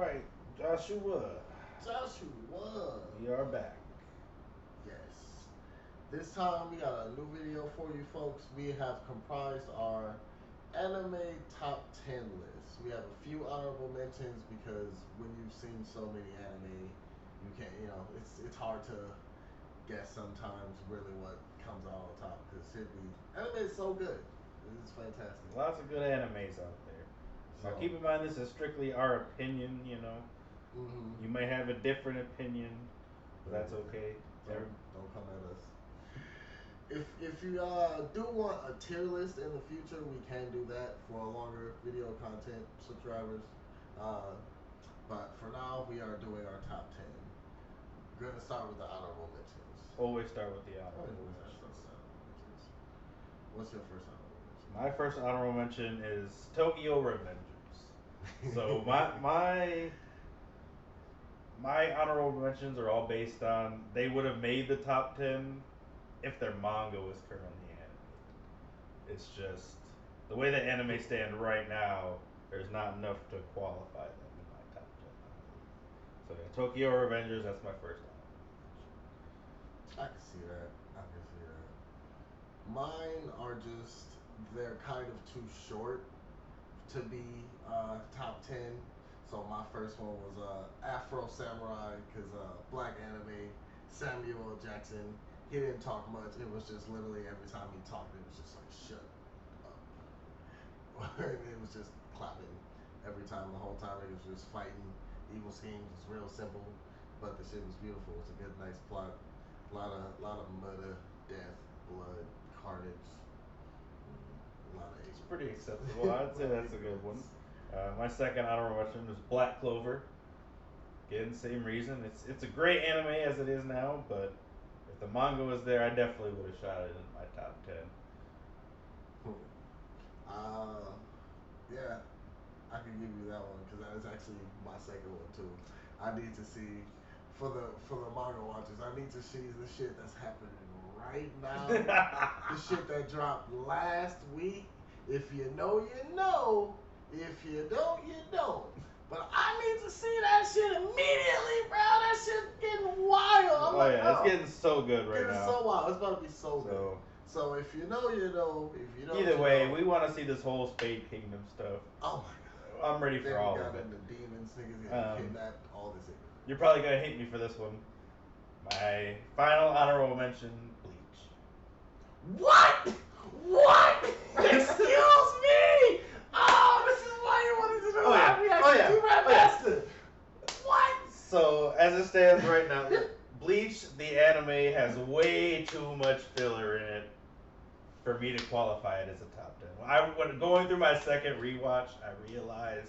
right, Joshua. Joshua. We are back. Yes. This time we got a new video for you folks. We have comprised our anime top 10 list. We have a few honorable mentions because when you've seen so many anime, you can't, it's hard to guess sometimes really what comes out on top because anime is so good. It's fantastic. Lots of good animes out there. Now, keep So, in mind, this is strictly our opinion. mm-hmm. You may have a different opinion, but that's okay. Don't come at us. If you do want a tier list in the future, we can do that for a longer video content subscribers. Uh, but for now, we are doing our top 10. We're going to start with the honorable mentions. Always start with the Always honorable start with mentions. the honorable mentions. What's your first honorable My first honorable mention is Tokyo Revengers. So my honorable mentions are all based on they would have made the top 10 if their manga was currently animated. It's just the way the anime stand right now. There's not enough to qualify them in my top 10. So yeah, Tokyo Revengers. That's my first I can see that. I can see that. Mine are just, they're kind of too short to be top 10. So my first one was Afro Samurai because black anime, Samuel L. Jackson. He didn't talk much. It was just literally every time he talked, it was just like shut up. It was just clapping every time. The whole time it was just fighting evil schemes. It's real simple, but the shit was beautiful. It's a good, nice plot. A lot of murder, death, blood, carnage. A lot of It's ignorance. pretty acceptable. I'd say that's a good one. My second honorable mention is Black Clover. Again, same reason. It's a great anime as it is now, but if the manga was there, I definitely would have shot it in my top 10. Hmm. Uh, yeah, I can give you that one because that is actually my second one too. I need to see for the manga watchers. I need to see the shit that's happening right now. The shit that dropped last week. If you know, you know. If you don't, you don't. But I need to see that shit immediately, bro. That shit getting wild. I'm Oh like, yeah, it's getting so good right getting now. so wild. It's about to be so good. So So if you know, you know. If you don't, either you way, know. we want to see this whole Spade Kingdom stuff. Oh my god. I'm ready for all of it. The demons, niggas getting kidnapped, all this. You're probably gonna hate me for this one. My final honorable mention: Bleach. What? What? Excuse me! Oh, this is why you wanted to do that reaction to Red Master. What? So as it stands right now, Bleach the anime has way too much filler in it for me to qualify it as a top 10. When going through my second rewatch, I realized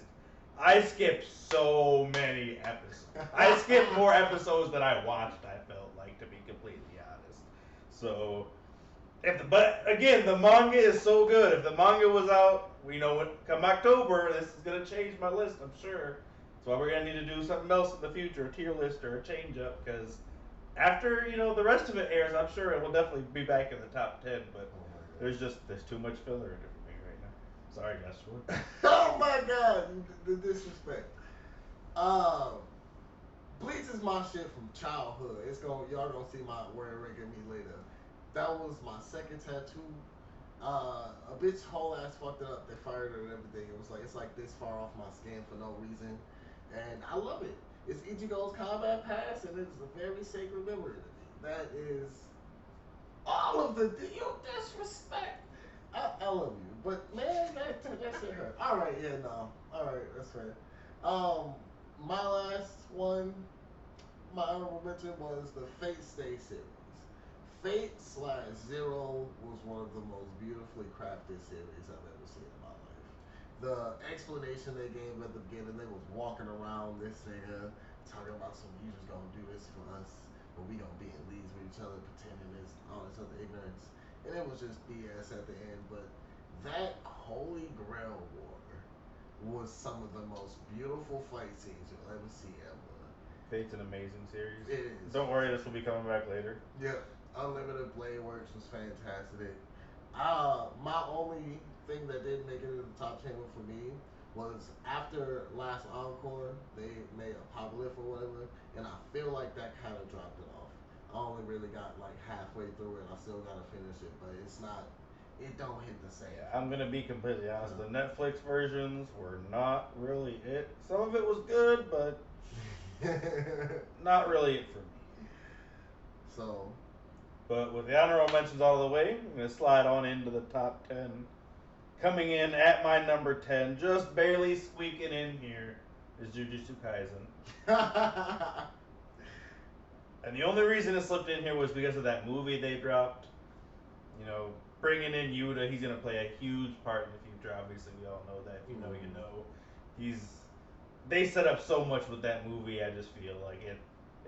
I skipped so many episodes. I skipped more episodes than I watched. I felt like, to be completely honest. So, but again, the manga is so good. If the manga was out, come October, this is gonna change my list. I'm sure. That's why we're gonna need to do something else in the future, a tier list or a change up, because after the rest of it airs, I'm sure it will definitely be back in the top 10. But there's too much filler in it for me right now. Sorry, Joshua. Oh my god, the disrespect. Um, Bleach is my shit from childhood. Y'all gonna see my where it ranking me later. That was my second tattoo. A bitch whole ass fucked it up. They fired her and everything. It's like this far off my skin for no reason, and I love it. It's Ichigo's combat pass, and it's a very sacred memory to me. That is all of you disrespect. I love you, but man, that shit hurt. All right, yeah, no, all right, that's fair. Um, my last one, my honorable mention was the Fate Stay series. Fate slash Zero was one of the most beautifully crafted series I've ever seen in my life. The explanation they gave at the beginning, they was walking around this nigga talking about some, you just gonna do this for us, but we gonna be in leagues with each other, pretending this, all this other ignorance. And it was just BS at the end, but that Holy Grail War was some of the most beautiful fight scenes you'll ever see ever. Fate's an amazing series. It is. Don't worry, this will be coming back later. Yep. Unlimited Blade Works was fantastic. My only thing that didn't make it into the top 10 for me was after last Encore, they made Apocalypse or whatever, and I feel like that kind of dropped it off. I only really got like halfway through it. I still gotta finish it, but it's not. It don't hit the same Yeah, for I'm gonna be completely honest. The me. Netflix versions were not really it. Some of it was good, but not really it for me. So, But with the honorable mentions out of the way, I'm gonna slide on into the top 10. Coming in at my number 10, just barely squeaking in here, is Jujutsu Kaisen. And the only reason it slipped in here was because of that movie they dropped. You know, bringing in Yuta, he's gonna play a huge part in the future. Obviously, we all know that. If you know, you know. He's They set up so much with that movie. I just feel like it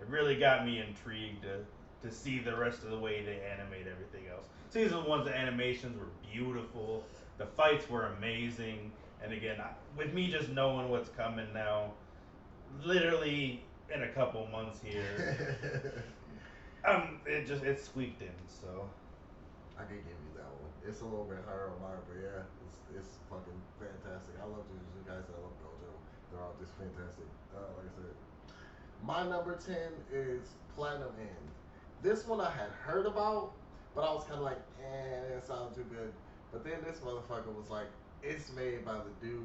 really got me intrigued to see the rest of the way they animate everything else. Season one's animations were beautiful. The fights were amazing. And again, with me just knowing what's coming now, literally in a couple months here, it squeaked in. So I can give you that one. It's a little bit higher on mine, but yeah, it's fucking fantastic. I love Jujutsu Guys. I love Gojo. They're all just fantastic. Like I said, my number 10 is Platinum End. This one I had heard about, but I was kind of like, it sounds too good. But then this motherfucker was like, it's made by the dude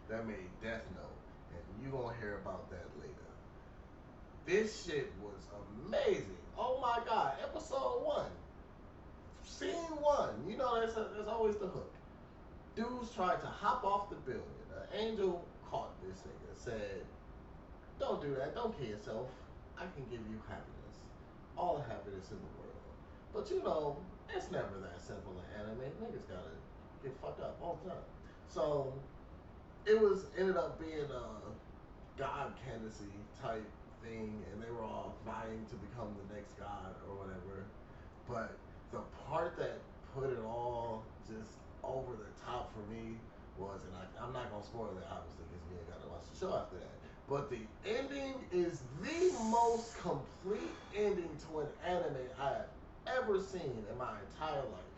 that made Death Note, and you gonna hear about that later. This shit was amazing. Oh my god, episode one, scene one. You know, there's always the hook. Dudes tried to hop off the building. An angel caught this nigga, said, don't do that. Don't kill yourself. I can give you happiness. All the happiness in the world. But you know, it's never that simple in anime. Niggas gotta get fucked up all the time. So it was ended up being a god candidacy type thing, and they were all vying to become the next god or whatever. But the part that put it all just over the top for me was, and I'm not gonna spoil it obviously because you ain't gotta watch the show after that. But the ending is the most complete ending to an anime I have ever seen in my entire life,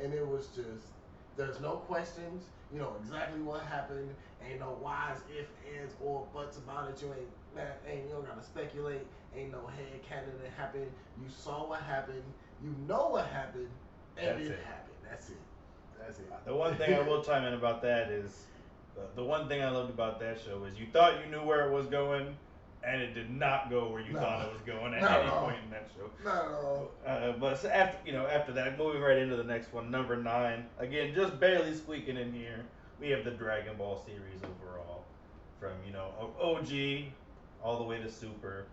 and it was just. There's no questions. You know exactly what happened. Ain't no whys, if, ands, or buts about it. You ain't man, ain't you don't gotta speculate. Ain't no head canon that happened. You saw what happened. You know what happened, and that's it it. happened. That's it. That's it. The one thing I will chime in about that is the one thing I loved about that show is you thought you knew where it was going, and it did not go where you thought it was going at any point in that show. Not at all. But after that, moving right into the next one, number 9. Again, just barely squeaking in here. We have the Dragon Ball series overall, from OG all the way to Super.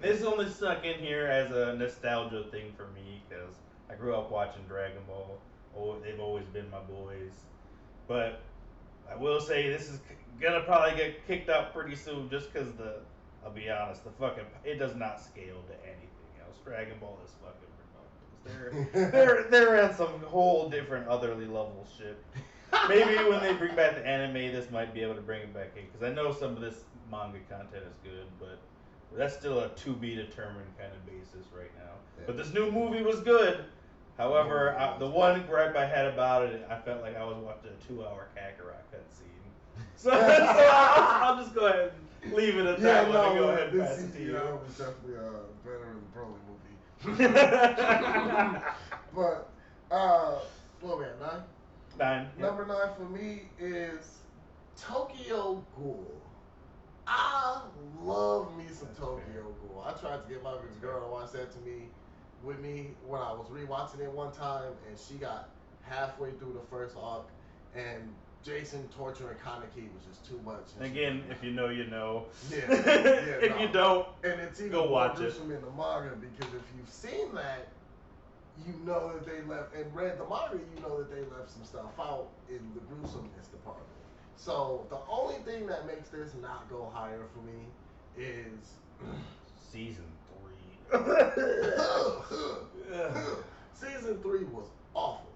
This only stuck in here as a nostalgia thing for me because I grew up watching Dragon Ball. Oh, they've always been my boys. But I will say this is gonna probably get kicked out pretty soon, just because I'll be honest, it does not scale to anything else. Dragon Ball is fucking ridiculous. They're at some whole different otherly level shit. Maybe when they bring back the anime, this might be able to bring it back in because I know some of this manga content is good, but that's still a to be determined kind of basis right now. Yeah. But this new movie was good. However, the one gripe I had about it, I felt like I was watching a 2-hour Kakarot cutscene. So I'll just go ahead and leave it at that one and go ahead and pass it to you. Was definitely better than the Broly movie. But what we at 9? 9. Yep. Number 9 for me is Tokyo Ghoul. I love me some Tokyo Ghoul. I tried to get my girl to watch that with me when I was rewatching it one time, and she got halfway through the first arc, and Jason torturing Kaneki was just too much. And again, if you know, you know. Yeah. If you don't, and it's even go watch it. In the manga, because if you've seen that, you know that they left and read the manga, you know that they left some stuff out in the gruesomeness department. So the only thing that makes this not go higher for me is season 3. Season 3 was awful.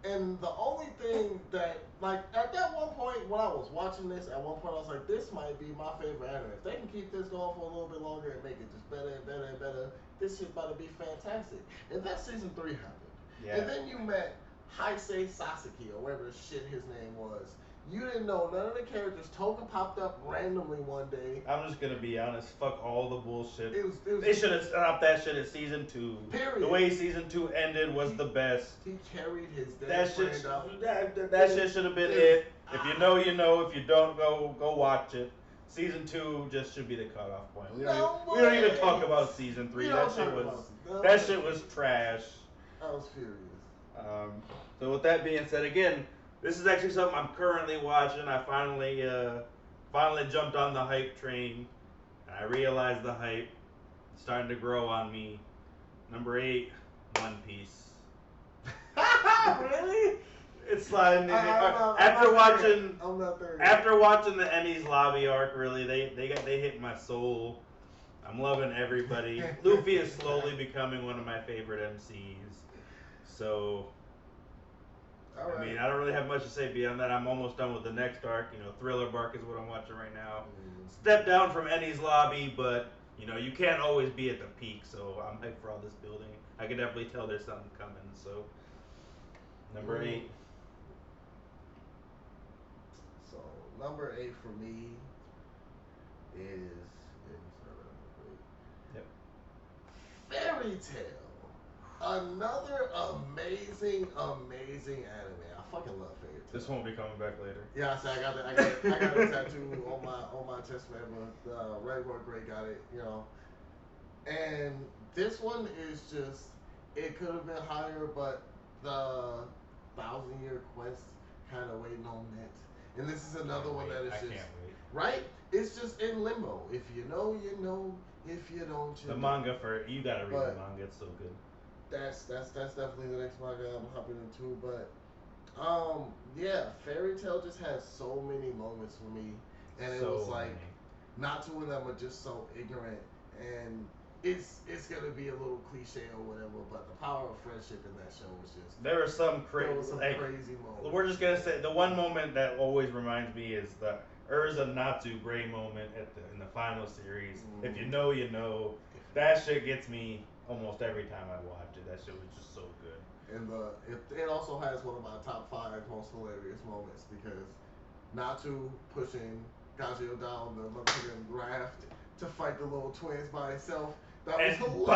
And the only thing that, like, at that one point when I was watching this, at one point I was like, this might be my favorite anime. If they can keep this going for a little bit longer and make it just better and better and better, this shit about to be fantastic. And then season 3 happened. Yeah. And then you met Heisei Sasaki, or whatever shit his name was. You didn't know none of the characters. Toga popped up randomly one day. I'm just gonna be honest. Fuck all the bullshit. It was They should have stopped that shit at season 2. period. The way season 2 ended was the best. He carried his That dead shit, friend out. that shit should have been it. If you know, you know. If you don't, go watch it. Season 2 just should be the cutoff point. We don't even talk about season 3. That shit was trash. I was furious. So with that being said, again, this is actually something I'm currently watching. I finally jumped on the hype train. I realized the hype starting to grow on me. Number 8, One Piece. Really? It's sliding. After watching the Enies lobby arc, really, they hit my soul. I'm loving everybody. Luffy is slowly becoming one of my favorite MCs. So, Right. I mean, I don't really have much to say beyond that. I'm almost done with the next arc. Thriller Bark is what I'm watching right now. Step down from Enies lobby, but you can't always be at the peak. So I'm hyped for all this building. I can definitely tell there's something coming. So, number 8. So number 8 for me is Yep. Fairy Tail. Another amazing anime. I fucking love Fairy Tail. This won't be coming back later. Yeah, I got a tattoo on my chest, man. But Regular Grey got it, And this one is just, it could have been higher, but the 1,000-year quest kind of waiting on that. And this is another one that is I just can't wait. right. It's just in limbo. If you know, you know. If you don't, you The know. manga you gotta read the manga. It's so good. That's definitely the next manga I'm hopping into. But yeah, Fairy Tail just has so many moments for me, and it was like not two of them are just so ignorant, and it's gonna be a little cliche or whatever, but the power of friendship in that show was just there were some crazy moments. We're just gonna say the one moment that always reminds me is the Urza Natsu Gray moment in the final series. If you know, you know. That shit gets me almost every time I watch it. That shit was just so good. And it also has one of my top 5 most hilarious moments because Natsu pushing Gajio down the motherfucking raft to fight the little twins by himself. That was hilarious.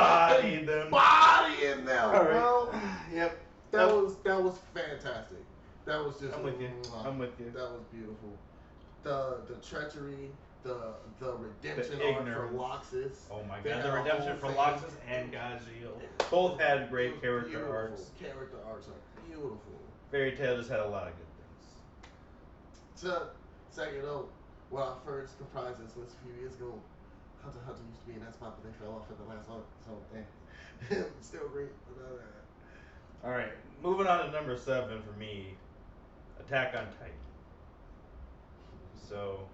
Bodying them, bro. Yep. That was fantastic. That was just. I'm with you. That was beautiful. The treachery, the redemption The arc for ignorance. Loxus. Oh my god, the redemption for Loxus and Gajio. Both had great character arcs. Character arcs are beautiful. Fairy Tail just had a lot of good things. To second note, when I first comprised this list a few years ago, Hunter x Hunter used to be in that spot, but they fell off at the last arc. So, still great. Alright, moving on to number 7 for me, Attack on Titan. So,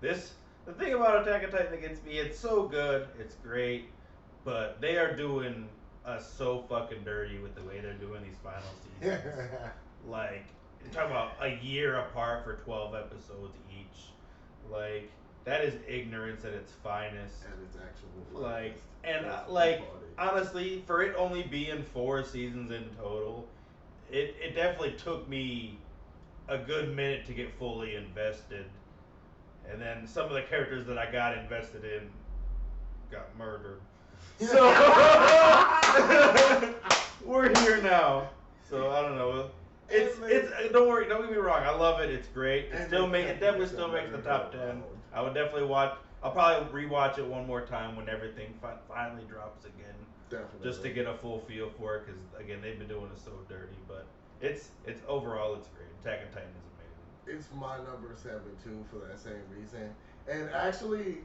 the thing about Attack on Titan that gets me, it's so good, it's great, but they are doing us so fucking dirty with the way they're doing these final seasons. Like, you're talking about a year apart for 12 episodes each. Like, that is ignorance at its finest. And its actual finest. Honestly, for it only being 4 seasons in total, it definitely took me a good minute to get fully invested. And then some of the characters that I got invested in got murdered. So we're here now. So I don't know. It's don't worry, don't get me wrong. I love it. It's great. It definitely still makes the top 10. I would definitely watch. I'll probably rewatch it one more time when everything finally drops again. Definitely. Just to get a full feel for it, because again they've been doing it so dirty. But it's overall it's great. Attack on Titan is amazing. It's my number 7 too for that same reason. And actually,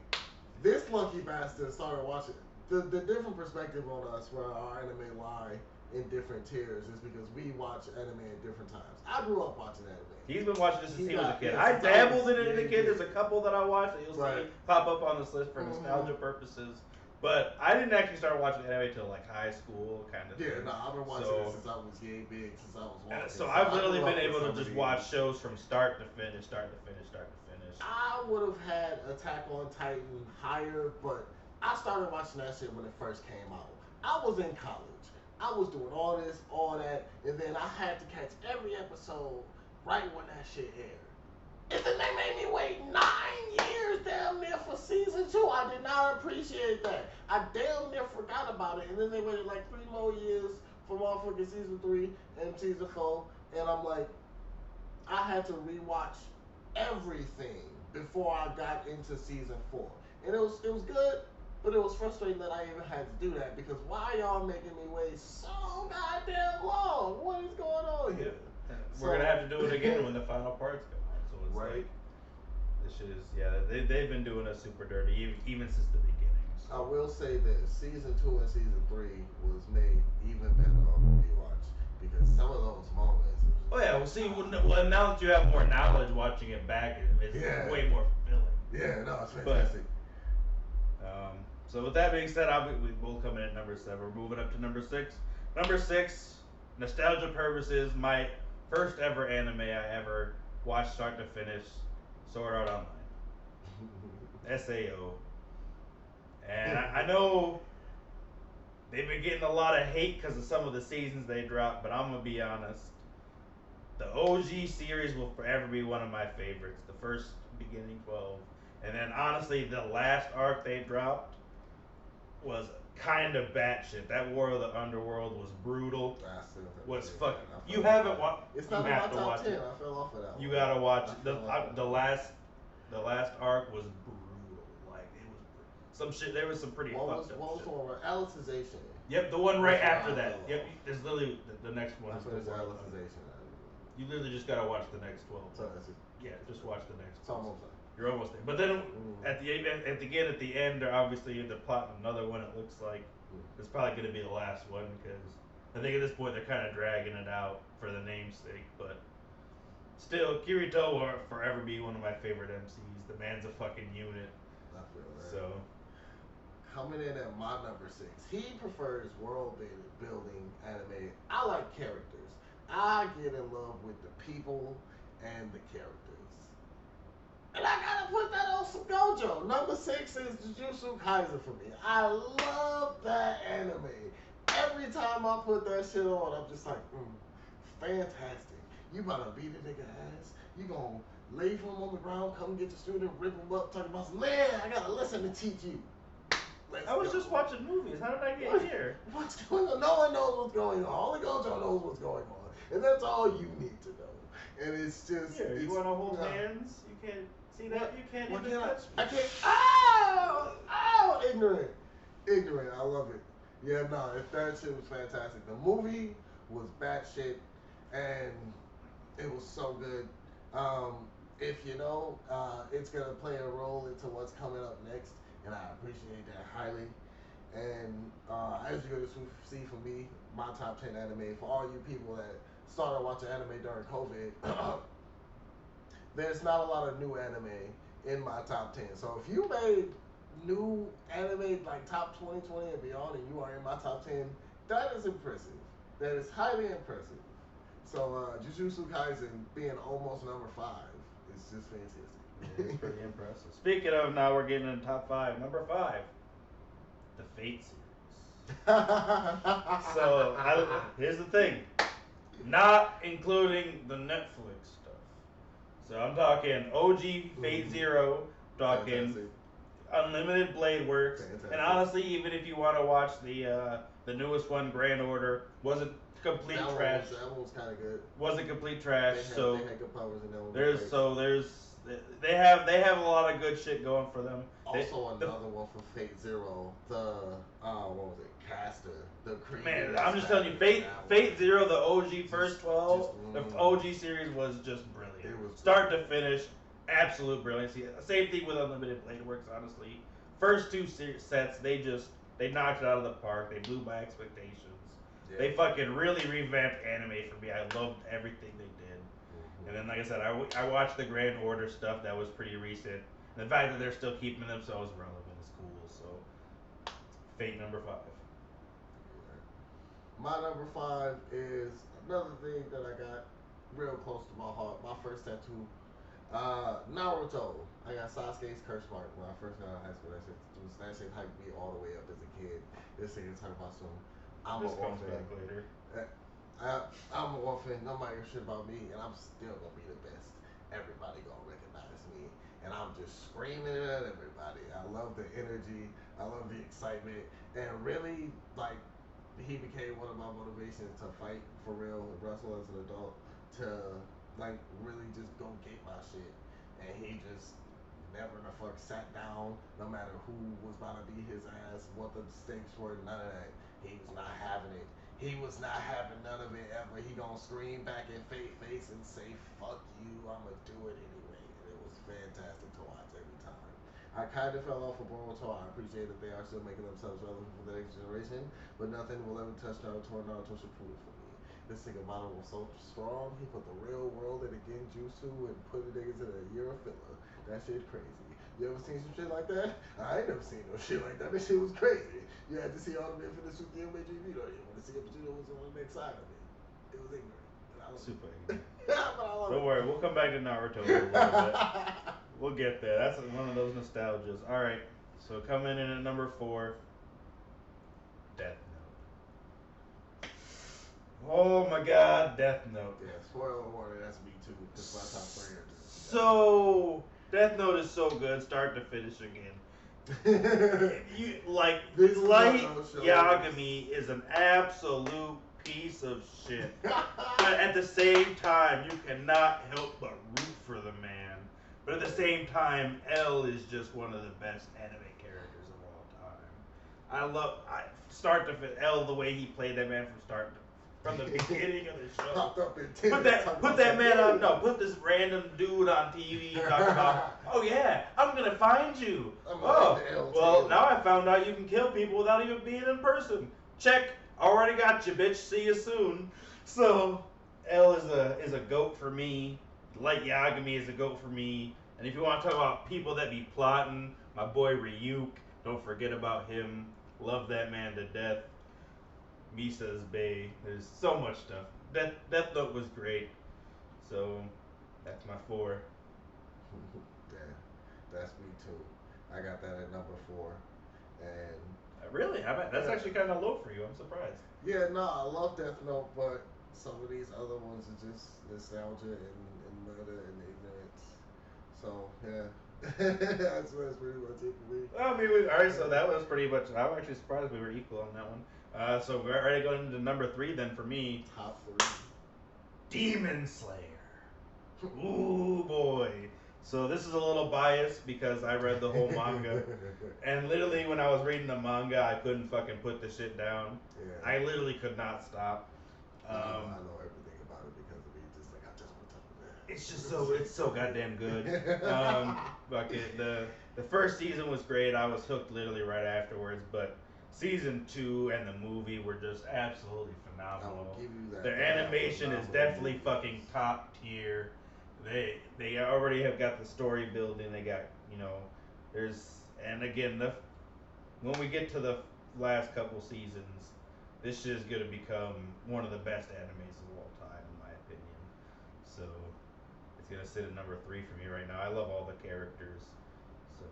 this lucky bastard started watching. The different perspective on us where our anime lie in different tiers is because we watch anime at different times. I grew up watching anime. He's been watching this since he was a kid. I dabbled in it as a kid. There's a couple that I watched that you'll see pop up on this list for nostalgia purposes. But I didn't actually start watching anime until like high school kind of thing. Yeah, no, I've been watching it since I was big, since I was watching. So I've literally been able to just watch shows from start to finish. I would have had Attack on Titan higher, but I started watching that shit when it first came out. I was in college. I was doing all this, all that, and then I had to catch every episode right when that shit aired. And then they made me wait 9 years damn near for season two. I did not appreciate that. I damn near forgot about it. And then they waited like 3 more years for motherfucking season three and season four. And I'm like, I had to rewatch everything before I got into season four. And it was good, but it was frustrating that I even had to do that because why y'all making me wait so goddamn long? What is going on here? We're gonna have to do it again when the final parts come out. So it's Right. like this shit is they've been doing us super dirty even since the beginning. I So. will say this: season two and season three was made even better on the rewatch because some of those moments. Oh yeah, well see, well now that you have more knowledge watching it back, it's Yeah. way more fulfilling. Yeah, no, it's fantastic. So with that being said, we both come in at number 7. We're moving up to number 6. Number 6, nostalgia purposes, my first ever anime I ever watched start to finish, Sword Art Online, SAO, and I know they've been getting a lot of hate because of some of the seasons they dropped, but I'm gonna be honest. The OG series will forever be one of my favorites. The first beginning 12. And then honestly, the last arc they dropped was kind of batshit. That War of the Underworld was brutal. Was fuck. You haven't watched. It's not you in have my to top watch 10. it. I fell off of that one. You gotta watch it. The last arc was brutal. Like it was some shit. There was some pretty What fucked was up what was shit. the one? Alicization. Yep, the one right That's after what I that. fell Yep, off. there's literally the next one. I Is the finished War of the Alicization. You literally just gotta watch the next 12. So that's it. Yeah, just watch the next. It's almost done. You're almost there. But then at the end, they're obviously they're plotting another one. It looks like it's probably going to be the last one because I think at this point they're kind of dragging it out for the namesake. But still, Kirito will forever be one of my favorite MCs. The man's a fucking unit. I feel that. So coming in at my number 6, he prefers world building anime. I like characters. I get in love with the people and the characters. And I gotta put that on some Gojo. Number 6 is Jujutsu Kaisen for me. I love that anime. Every time I put that shit on, I'm just like, fantastic. You about to beat a nigga ass. You gonna lay him on the ground, come get the student, rip him up, talking about, man, I got a lesson to teach you. I was just watching movies. How did I get here? What's going on? No one knows what's going on. Only Gojo knows what's going on. And that's all you need to know. And it's just... Here, you want to hold hands? You can't... See that? You can't even touch me. I can't... Ow! Ignorant. I love it. Yeah, no, that shit was fantastic. The movie was batshit, and it was so good. If you know, it's going to play a role into what's coming up next, and I appreciate that highly. And as you're going to see from me, my top 10 anime, for all you people that started watching anime during COVID, there's not a lot of new anime in my top 10. So if you made new anime like top 2020 and beyond, and you are in my top 10, that is impressive. That is highly impressive. So Jujutsu Kaisen being almost number 5 is just fantastic. It's pretty impressive. Speaking of, now we're getting in the top 5. Number 5, the Fate series. So here's the thing, not including the Netflix stuff. So I'm talking OG Fate Zero, talking Fantastic. Unlimited Blade Works, Fantastic. and honestly, even if you want to watch the newest one, Grand Order, wasn't complete trash. That one was kind of good. Wasn't complete trash. They had good powers in that one. They have a lot of good shit going for them. Also, another one for Fate Zero. The what was it? Caster. The creator. Man, I'm just telling you, Fate Zero, the OG first 12, the OG series was just brilliant. It was start to finish, absolute brilliancy. Same thing with Unlimited Blade Works, honestly. First two sets, they knocked it out of the park. They blew my expectations. Yeah. They fucking really revamped anime for me. I loved everything they did. Mm-hmm. And then, like I said, I watched the Grand Order stuff that was pretty recent. And the fact that they're still keeping themselves relevant is cool. So, Fate number 5. My number 5 is another thing that I got real close to my heart. My first tattoo, Naruto. I got Sasuke's curse mark when I first got out of high school. That shit hyped me all the way up as a kid. This thing is talking about some. I'm an orphan. Back later. I'm an orphan. Nobody gives shit about me, and I'm still gonna be the best. everybody gonna recognize me. And I'm just screaming at everybody. I love the energy. I love the excitement. And really, like, he became one of my motivations to fight for real and wrestle as an adult, to like really just go get my shit. And he just never the fuck sat down, no matter who was about to beat his ass, what the stakes were, none of that. He was not having it. He was not having none of it ever. He gonna scream back in face and say, "Fuck you, I'ma do it anyway." And it was fantastic to watch every time. I kind of fell off of Boruto. I appreciate that they are still making themselves relevant for the next generation, but nothing will ever touch Naruto or Naruto Shippuden for me. This nigga Mono was so strong. He put the real world in a Genjutsu and put the niggas in a year of filler. That shit crazy. You ever seen some shit like that? I ain't never seen no shit like that. That shit was crazy. You had to see all the infinite with the MAG video. You want to see if Vegeta was on the next side of it. It was ignorant. And I was Super ignorant. but I love Don't it. worry, we'll come back to Naruto in a little bit. We'll get there. That's one of those nostalgias. All right. So coming in at number 4, Death Note. Oh my God, Death Note. Yeah, spoiler warning, that's me too. That's my top 3. So Death Note is so good, start to finish again. You like This Light Naruto show Yagami is an absolute piece of shit. But at the same time, you cannot help but root for the man. But at the same time, L is just one of the best anime characters of all time. Start to finish, L, the way he played that man from the beginning of the show. Popped up in Put that man on. No, put this random dude on TV talking about. Oh yeah, I'm gonna find you. Oh, well now I found out you can kill people without even being in person. Check. Already got you, bitch. See you soon. So L is a goat for me. Light Yagami is a goat for me. And if you want to talk about people that be plotting, my boy Ryuk. Don't forget about him. Love that man to death. Misa's Bay. There's so much stuff. Death Note was great. So that's my 4. Yeah, that's me too. I got that at number 4. And Really? That's actually kind of low for you. I'm surprised. yeah, no, I love Death Note, but some of these other ones are just nostalgia and murder and ignorance. So yeah, that's pretty much it for me. Well, I mean, all right. So that was pretty much. I'm actually surprised we were equal on that one. So we're already going into number 3 then for me. Top 3. Demon Slayer. Ooh boy. So this is a little biased because I read the whole manga, and literally when I was reading the manga, I couldn't fucking put the shit down. Yeah. I literally could not stop. I know everything about it because of me. Just like I just want to talk about it. It's so goddamn good. The first season was great. I was hooked literally right afterwards, but season 2 and the movie were just absolutely phenomenal. I will give you that. Their animation is definitely fucking top tier. They already have got the story building. They got and again when we get to the last couple seasons, this shit is gonna become one of the best animes of all time in my opinion. So it's gonna sit at number 3 for me right now. I love all the characters. So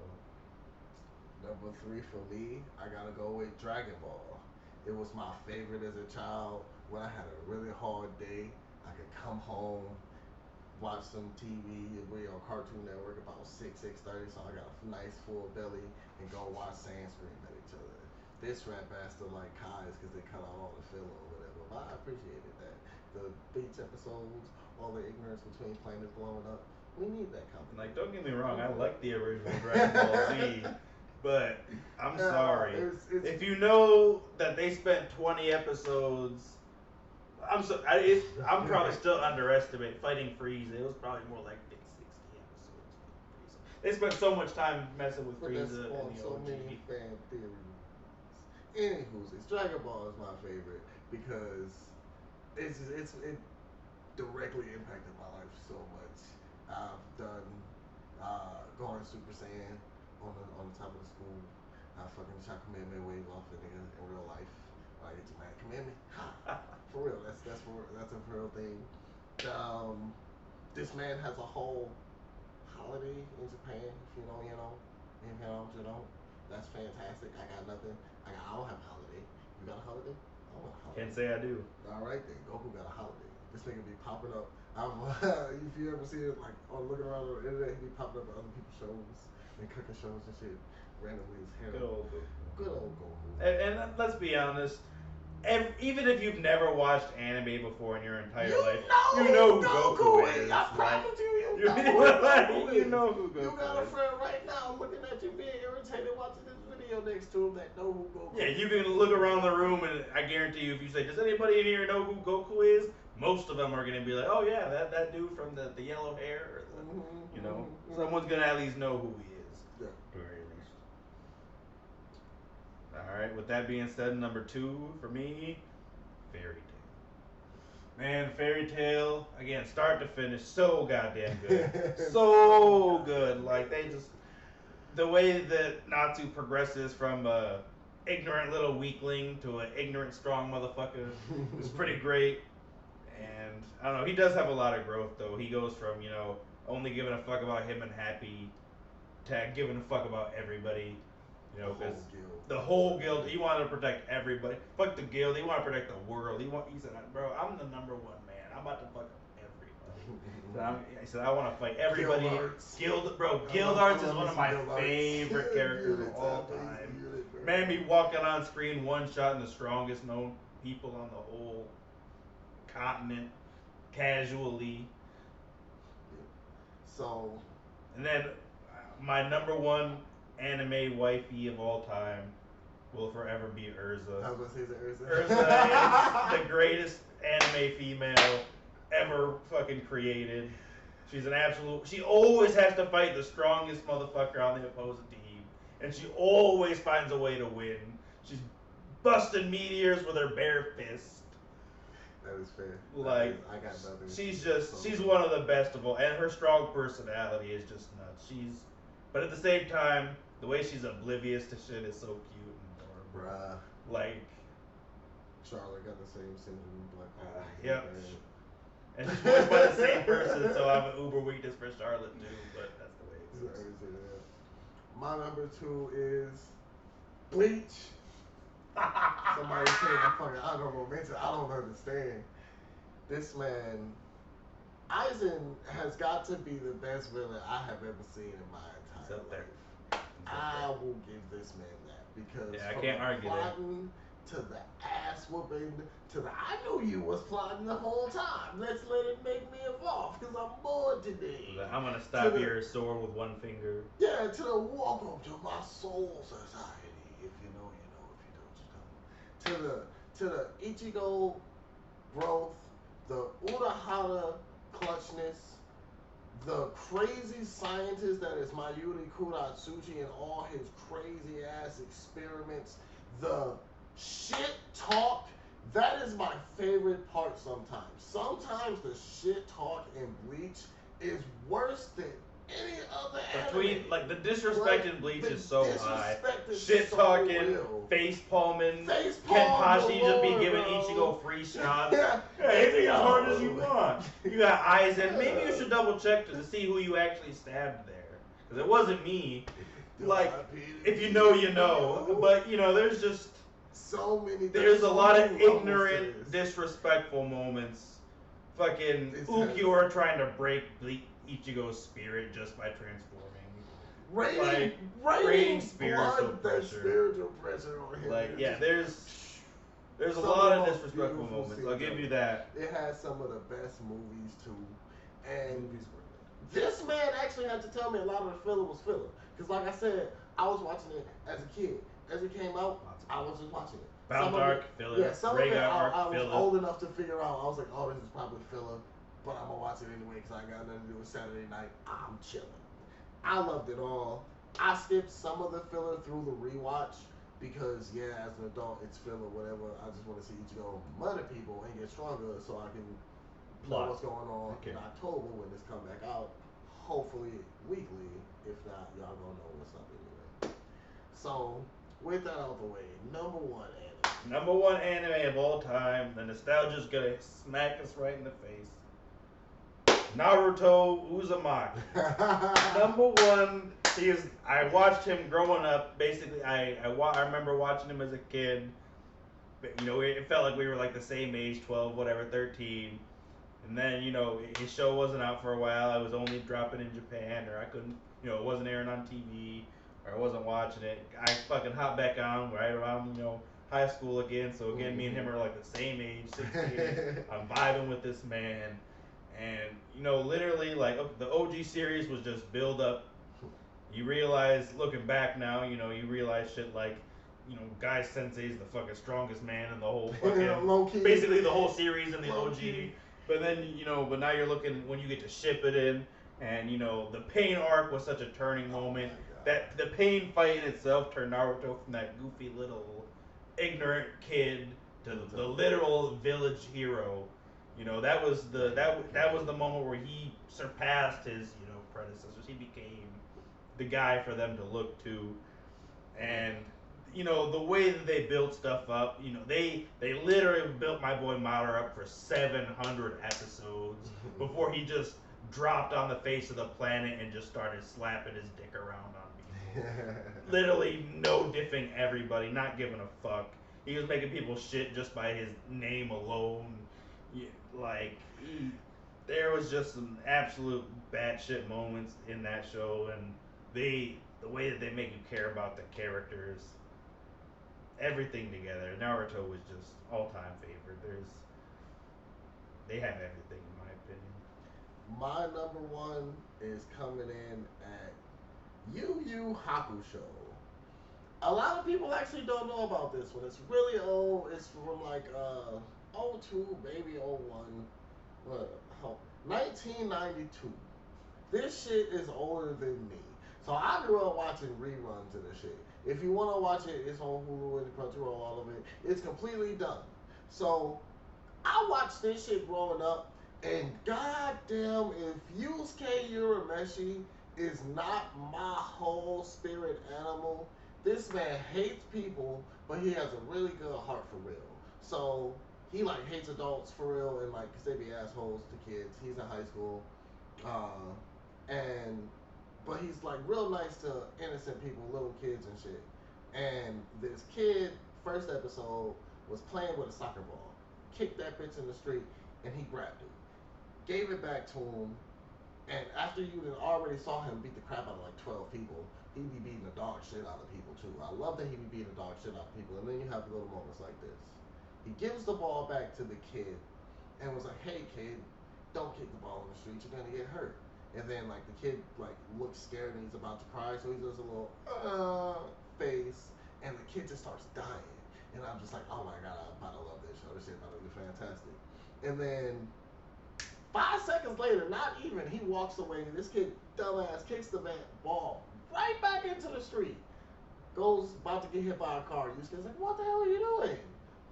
Number 3 for me, I gotta go with Dragon Ball. It was my favorite as a child. When I had a really hard day, I could come home, watch some TV, we on Cartoon Network about 6:30, so I got a nice full belly and go watch Sand scream at each other. This rap bastard like Kai's because they cut out all the filler or whatever, but I appreciated that. The beach episodes, all the ignorance between planets blowing up, we need that company. like, don't get me wrong, I like the original Dragon Ball Z, but I'm sorry. If you know that they spent 20 episodes. I'm probably still underestimating fighting Frieza. It was probably more like 60 episodes fighting Frieza. They spent so much time messing with Frieza and the so OG. many fan theories. Anywho's, Dragon Ball is my favorite because it directly impacted my life so much. I've done going Super Saiyan on the top of the school. I fucking shot Kamehameha wave off the nigga in real life. When I get to mad Kamehameha, for real. That's a real thing. Um, this man has a whole holiday in Japan. If you know, you know. If you know, you know. That's fantastic. I got nothing. I don't have a holiday. You got a holiday? I don't got a holiday. Can't say I do. All right then. Goku got a holiday. This nigga be popping up. If you ever see it, like, on looking around on the internet, he be popping up at other people's shows and cooking shows and shit. Randomly as hell. Good old Goku. Good old Goku. And let's be honest, even if you've never watched anime before in your entire life, you know who Goku is. I promise you, you know who Goku is. You know who Goku is. You got a friend right now looking at you being irritated watching this video next to him that know who Goku is. Yeah, you can look around the room and I guarantee you, if you say, does anybody in here know who Goku is? Most of them are going to be like, oh yeah, that dude from the yellow hair. Or the, you know, someone's going to at least know who he is. Yeah. At the very least. Alright, with that being said, number 2 for me, Fairy Tail. Man, Fairy Tail, again, start to finish, so goddamn good. So good. Like, they just, the way that Natsu progresses from a ignorant little weakling to an ignorant strong motherfucker is pretty great. And, I don't know, he does have a lot of growth, though. He goes from, you know, only giving a fuck about him and Happy to giving a fuck about everybody. You know, because the whole guild, he wanted to protect everybody. Fuck the guild, he wanted to protect the world. He said, bro, I'm the number 1 man. I'm about to fuck everybody. He said, I want to fight everybody. Guild Arts is one of my favorite characters of all time. Man, me walking on screen, one-shotting the strongest known people on the whole continent, casually. So. And then, my number 1 anime wifey of all time will forever be Urza. I was gonna say, is it Urza? Urza is the greatest anime female ever fucking created. She's an absolute. She always has to fight the strongest motherfucker on the opposing team, and she always finds a way to win. She's busting meteors with her bare fist. That is fair. Like, I got nothing. She's one of the best of all, and her strong personality is just nuts. But at the same time, the way she's oblivious to shit is so cute and adorable. Bruh. Like, Charlotte got the same syndrome. Yep. And she's voiced by the same person, so I have an uber weakness for Charlotte too. But that's the way it is. My number 2 is Bleach. Somebody say I'm fucking romantic. I don't understand. This man, Aizen, has got to be the best villain I have ever seen in my entire life. I will give this man that because I can't argue that. To the ass whooping, to the I knew you was plotting the whole time. Let's let it make me evolve because I'm bored today. I'm gonna stop your sword with one finger. Yeah, to the welcome to my soul society. If you know, you know. If you don't, you don't. To the Ichigo growth, the Urahara clutchness, the crazy scientist that is Mayuri Kuratsuchi and all his crazy ass experiments, the shit talk, that is my favorite part sometimes. Sometimes the shit talk in Bleach is worse than any other anime. Like, the disrespect in Bleach is so high. Shit so talking, face palming, Kenpachi just be giving Ichigo free shots. Hey, as hard as you want. You got eyes in. Maybe you should double check to see who you actually stabbed there. Because it wasn't me. Like, if you know, you know. But, you know, there's just there's a lot of ignorant, disrespectful moments. Fucking Ukiura trying to break Ichigo's spirit just by transforming. Raining spiritual pressure on him. Like, yeah, there's a lot of disrespectful moments. I'll give you that. It has some of the best movies too. And this man actually had to tell me a lot of the filler was filler. Because like I said, I was watching it as a kid. As it came out, I was just watching it. Bound arc, filler. Yeah, some of it I was filler. old enough to figure out. I was like, oh, this is probably filler. But I'm going to watch it anyway because I ain't got nothing to do with Saturday night. I'm chilling. I loved it all. I skipped some of the filler through the rewatch because, yeah, as an adult, it's filler, whatever. I just want to see Ichigo murder people and get stronger so I can know what's going on in October when this come back out. Hopefully weekly. If not, y'all gonna know what's up anyway. So, with that out the way, number 1 anime. Number 1 anime of all time. The nostalgia's gonna smack us right in the face. Naruto Uzumaki. Number 1. I watched him growing up. Basically, I remember watching him as a kid. You know, it felt like we were like the same age, 12, whatever, 13. And then, his show wasn't out for a while. I was only dropping in Japan, or I couldn't, it wasn't airing on TV, or I wasn't watching it. I fucking hopped back on right around, high school again. So again, me and him are like the same age, 16. I'm vibing with this man. And, literally, like, the OG series was just build up. You realize, looking back now, you realize shit like, Guy Sensei's the fucking strongest man in the whole fucking, basically the whole series in the OG. But then, but now you're looking when you get to ship it in, and the Pain arc was such a turning moment. That the Pain fight in itself turned Naruto from that goofy little ignorant kid to the literal village hero. That was the moment where he surpassed his predecessors. He became the guy for them to look to, and the way that they built stuff up, they literally built my boy Mater up for 700 episodes before he just dropped on the face of the planet and just started slapping his dick around on people. Literally no diffing everybody, not giving a fuck. He was making people shit just by his name alone. Like, there was just some absolute batshit moments in that show, and the way that they make you care about the characters, everything together. Naruto was just all time favorite. They have everything in my opinion. My number one is coming in at Yu Yu Hakusho. A lot of people actually don't know about this one. It's really old. It's from like '02, maybe '01. What? 1992. This shit is older than me. So I grew up watching reruns of this shit. If you want to watch it, it's on Hulu and Crunchyroll, all of it. It's completely done. So I watched this shit growing up, and goddamn, if Yusuke Urameshi is not my whole spirit animal, this man hates people, but he has a really good heart for real. So he like hates adults for real, and like, cause they be assholes to kids. He's in high school, and but he's like real nice to innocent people, little kids and shit. And this kid, first episode, was playing with a soccer ball, kicked that bitch in the street, and he grabbed it, gave it back to him. And after you already saw him beat the crap out of like 12 people, he'd be beating the dog shit out of people too. I love that he'd be beating the dog shit out of people. And then you have little moments like this. He gives the ball back to the kid and was like, "Hey kid, don't kick the ball in the street. You're gonna get hurt." And then like the kid like looks scared and he's about to cry, so he does a little face, and the kid just starts dying. And I'm just like, oh my god, I'm about to love this show. This shit about to be fantastic. And then 5 seconds later, not even, he walks away. This kid, dumbass, kicks the ball right back into the street. Goes about to get hit by a car. Yusuke's like, "What the hell are you doing?"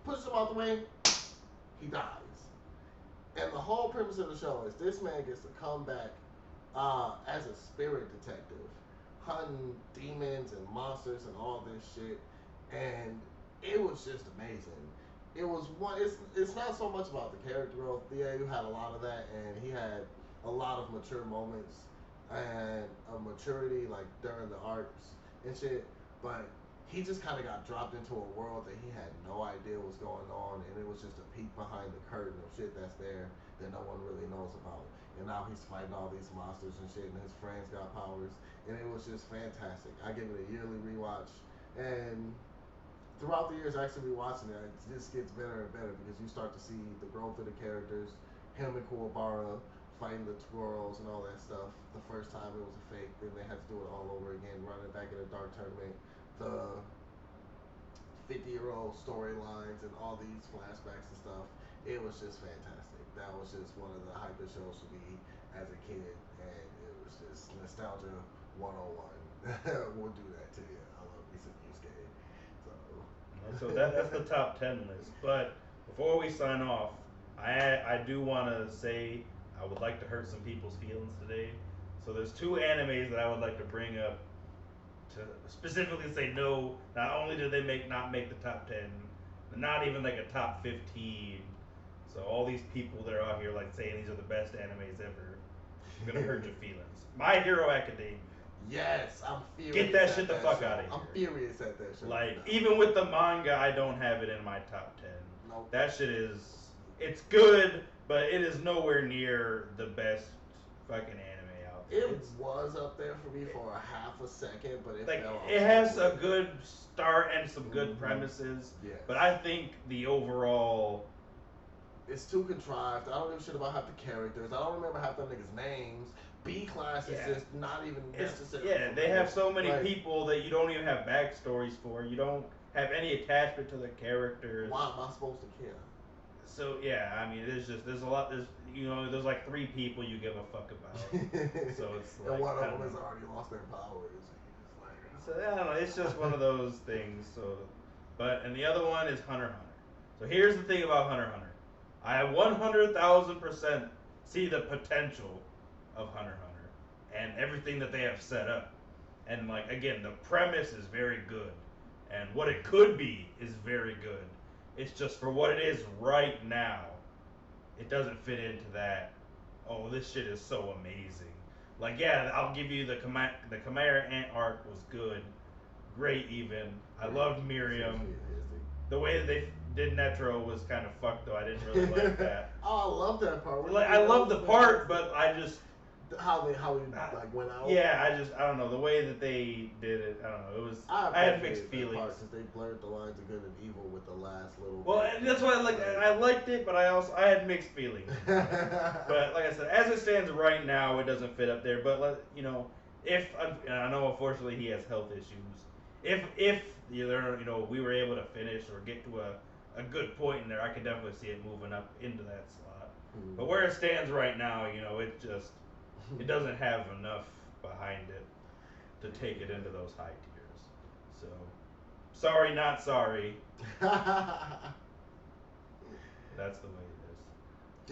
Pushes him out the way. He dies. And the whole premise of the show is this man gets to come back as a spirit detective, hunting demons and monsters and all this shit. And it was just amazing. It was one. It's not so much about the character growth. Yeah, you had a lot of that, and he had a lot of mature moments and a maturity like during the arcs and shit. But he just kind of got dropped into a world that he had no idea was going on, and it was just a peek behind the curtain of shit that's there that no one really knows about. And now he's fighting all these monsters and shit, and his friends got powers, and it was just fantastic. I give it a yearly rewatch, and throughout the years actually rewatching it, it just gets better and better because you start to see the growth of the characters. Him and Kuwabara fighting the squirrels and all that stuff. The first time it was a fake, then they had to do it all over again, running back in a dark tournament. The 50-year-old storylines and all these flashbacks and stuff. It was just fantastic. That was just one of the hypest shows for me as a kid, and it was just nostalgia 101. We'll do that to you. I love me some Yusuke. So that's the top 10 list. But before we sign off, I do want to say I would like to hurt some people's feelings today. So there's two animes that I would like to bring up to specifically say no. Not only did they not make the top 10, but not even like a top 15. So all these people that are out here like saying these are the best animes ever, I'm gonna hurt your feelings. My Hero Academia. Yes, I'm furious. Get that shit the fuck out of here. I'm furious at that shit. Like, even with the manga, I don't have it in my top 10. Nope. That shit is it's good, but it is nowhere near the best fucking anime out there. It It's was up there for me for a half a second, but it like fell off. it So has a quick. good start and some good Mhm. premises, Yes. but I think the overall It's too contrived. I don't give a shit about half the characters. I don't remember half them niggas' names. B class is yeah, just not even it's necessary. yeah, For they me. have so many Like, people that you don't even have backstories for. You don't have any attachment to the characters. why am I supposed to care? So yeah, I mean, there's a lot. There's like three people you give a fuck about. So it's like And one I of don't them has know. already lost their powers. It's So I don't know. It's just one of those things. So, but and the other one is Hunter x Hunter. So here's the thing about Hunter x Hunter. I 100,000% see the potential of Hunter x Hunter and everything that they have set up. And like again, the premise is very good, and what it could be is very good. It's just for what it is right now, it doesn't fit into that. Oh, this shit is so amazing. Like yeah, I'll give you the Chimera Ant arc was good, great even. I loved Miriam. The way that they did Netro was kind of fucked though. I didn't really like that. Oh, I love that part. Like I love the part, but I just how he like went out. yeah, I don't know the way that they did it. I don't know. It was I had mixed feelings. Since they blurred the lines of good and evil with the last little. Well, and that's why I liked it, but I had mixed feelings. But like I said, as it stands right now, it doesn't fit up there. But if and I know unfortunately he has health issues. If we were able to finish or get to a good point in there, I could definitely see it moving up into that slot. But where it stands right now, it doesn't have enough behind it to take it into those high tiers. So sorry, not sorry. That's the way it is.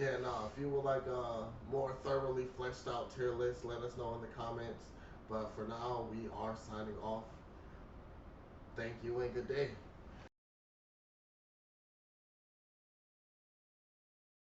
Yeah, no. If you would like a more thoroughly fleshed out tier list, let us know in the comments. But for now, we are signing off. Thank you and good day.